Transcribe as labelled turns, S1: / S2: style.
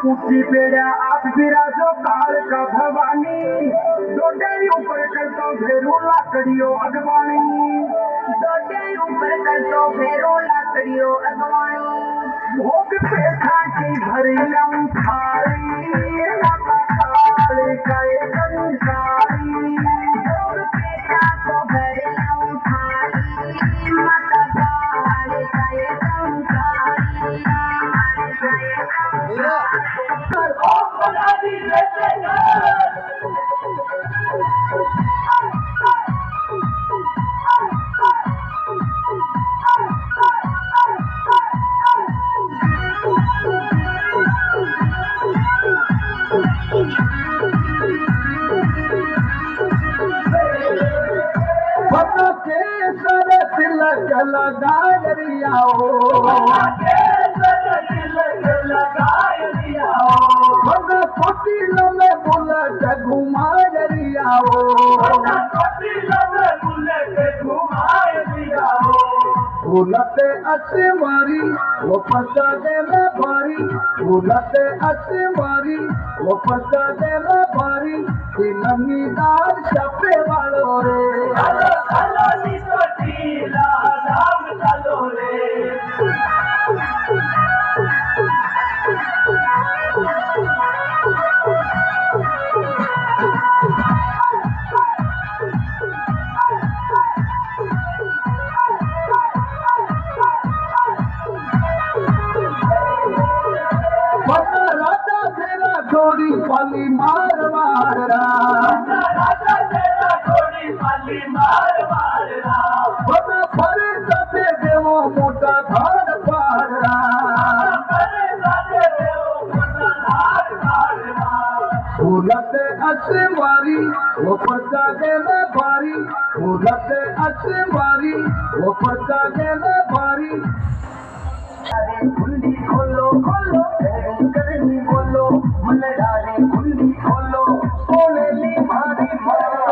S1: ऊंची बेड़ा आप विराजो काल का भवानी, डोडे ऊपर कर तो भेरू लाकड़ियों अगवानी, डोडे ऊपर कर तो भेरू लाकड़ियों अगवानी, भोग पे खाटी भरी लम थाली, माता काली का एक संसारी, भोग पे खाटो भरी लम थाली, माता काली का एक संसारी।
S2: फूलते अच्छे मारी वो फंसा दे मैं भारी, फूलते अच्छे मारी वो फंसा दे मैं भारी, नंगीदार छपे वालों रे थोड़ी पाली मार मारना, थोड़ी पाली मार मारना, बता फरे सते देवो मोटा धार पारना, फरे सते देवो मोटा धार पारना, फूलते अच्छे मारी वो फंसा दे मैं भारी, फूलते अच्छे मारी वो फंसा दे मैं भारी।
S1: कुंडी खोलो खोलो करनी बोलो, मन डाले कुंडी खोलो, सोने ली मारी माँ।